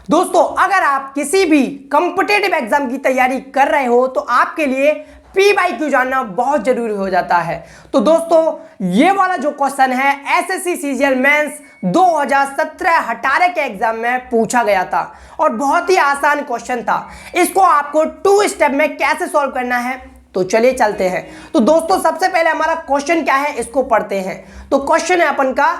दोस्तों अगर आप किसी भी कॉम्पिटिटिव एग्जाम की तैयारी कर रहे हो तो आपके लिए पी बाई क्यू जानना बहुत जरूरी हो जाता है। तो दोस्तों ये वाला जो क्वेश्चन है एसएससी सीजीएल मेंस 2017-18 के एग्जाम में पूछा गया था और बहुत ही आसान क्वेश्चन था। इसको आपको 2 स्टेप में कैसे सॉल्व करना है तो चलिए चलते हैं। तो दोस्तों सबसे पहले हमारा क्वेश्चन क्या है इसको पढ़ते हैं। तो क्वेश्चन है अपन का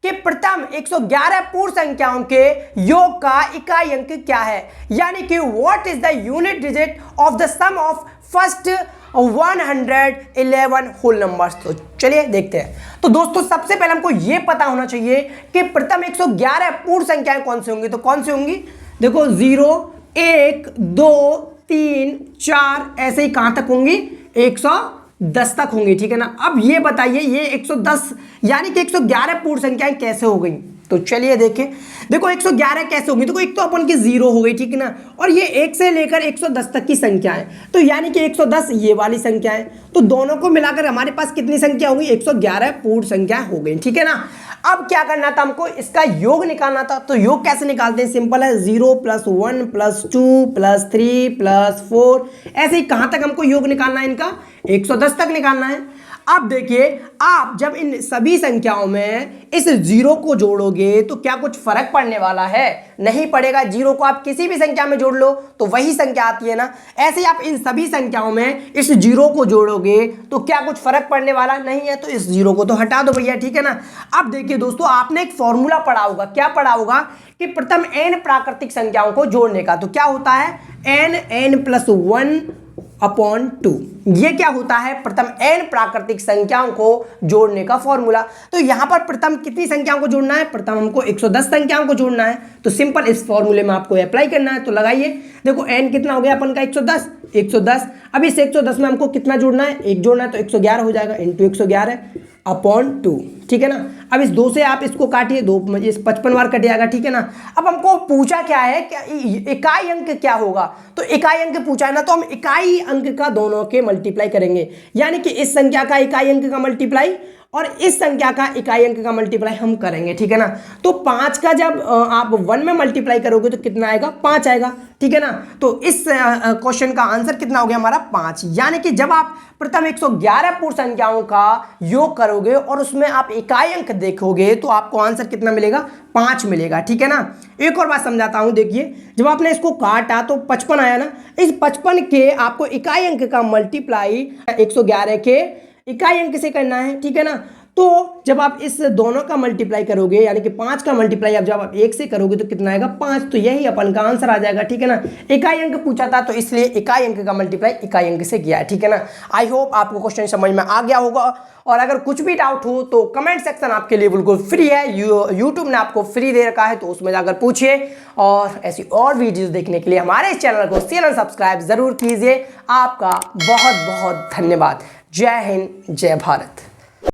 कि प्रथम 111 पूर्ण संख्याओं के योग का इकाई अंक क्या है, यानी कि what is the unit digit of the sum of first 111 whole numbers. तो चलिए देखते हैं। तो दोस्तों सबसे पहले हमको यह पता होना चाहिए कि प्रथम 111 पूर्ण संख्याएं कौन सी होंगी। तो कौन सी होंगी, देखो 0 1 2 3 4 ऐसे ही कहां तक होंगी, 110 तक होंगी, ठीक है ना। अब ये बताइए ये 110 यानी कि 111 पूर्ण संख्याएं कैसे हो गई। तो चलिए देखें, देखो 111 कैसे होंगी। देखो एक तो अपन की 0 हो गई, ठीक है ना, और ये 1 से लेकर 110 तक की संख्या है, तो यानी कि 110 ये वाली संख्या है। तो दोनों को मिलाकर हमारे पास कितनी संख्या होगी, 111 पूर्ण संख्या हो गई, ठीक है ना। अब क्या करना था हमको, इसका योग निकालना था। तो योग कैसे निकालते हैं, सिंपल है, 0 + 1 + 2 + 3 + 4 ऐसे ही कहां तक हमको योग निकालना है, इनका 110 तक निकालना है। अब देखिए आप जब इन सभी संख्याओं में इस 0 को जोड़ोगे तो क्या कुछ फर्क पड़ने वाला है, नहीं पड़ेगा। 0 को आप किसी भी संख्या में जोड़ लो तो वही संख्या आती है ना। ऐसे ही आप इन सभी संख्याओं में इस 0 को जोड़ोगे तो क्या कुछ फर्क पड़ने वाला नहीं है, तो इस 0 को तो हटा दो भैया, ठीक है ना। अब देखिए दोस्तों आपने एक फॉर्मूला पढ़ा होगा, क्या पढ़ा होगा कि प्रथम n प्राकृतिक संख्याओं को जोड़ने का। तो क्या होता है, n + 1/2। ये क्या होता है, प्रथम n प्राकृतिक संख्याओं को जोड़ने का फॉर्मूला। तो यहां पर प्रथम कितनी संख्याओं को जोड़ना है, प्रथम हमको 110 संख्याओं को जोड़ना है। तो सिंपल इस फॉर्मूले में आपको अप्लाई करना है। तो लगाइए, देखो n कितना हो गया अपन का 110। अब इस 110 में हमको कितना जोड़ना है, 1 जोड़ना है, तो 111 हो जाएगा, × 111/2, ठीक है ना। अब इस 2 से आप इसको काटिए, 2 इस 55 बार कट जाएगा, ठीक है ना। अब हमको पूछा क्या है, क्या इकाई अंक क्या होगा। तो इकाई अंक पूछा है ना, तो हम इकाई अंक का दोनों के मल्टीप्लाई करेंगे, यानी कि इस संख्या का इकाई अंक का मल्टीप्लाई और इस संख्या का इकाई अंक का मल्टीप्लाई हम करेंगे, ठीक है ना। तो 5 का जब आप 1 में मल्टीप्लाई करोगे तो कितना आएगा, 5 आएगा, ठीक है ना। तो इस क्वेश्चन का आंसर कितना हो गया हमारा, 5। यानी कि जब आप प्रथम 111 पूर्ण संख्याओं का योग करोगे और उसमें आप इकाई अंक देखोगे तो आपको आंसर कितना मिलेगा, 5 मिलेगा, ठीक है ना। एक और बात समझाता हूं, देखिए जब आपने इसको काटा तो 55 आया ना, इस 55 के आपको इकाई अंक का मल्टीप्लाई 111 के इकाई अंक से करना है, ठीक है ना। तो जब आप इस दोनों का मल्टीप्लाई करोगे, यानी कि 5 का मल्टीप्लाई अब जब आप 1 से करोगे तो कितना आएगा, 5। तो यही अपन का आंसर आ जाएगा, ठीक है ना। इकाई अंक पूछा था तो इसलिए इकाई अंक का मल्टीप्लाई इकाई अंक से किया है, ठीक है ना। आई होप आपको क्वेश्चन समझ में आ गया होगा, और अगर कुछ भी डाउट हो तो कमेंट सेक्शन आपके लिए बिल्कुल फ्री है। यूट्यूब ने आपको फ्री दे रखा है, तो उसमें जाकर पूछिए। और ऐसी और वीडियोस देखने के लिए हमारे इस चैनल को शेयर सब्सक्राइब जरूर कीजिए। आपका बहुत बहुत धन्यवाद। जय हिंद, जय भारत।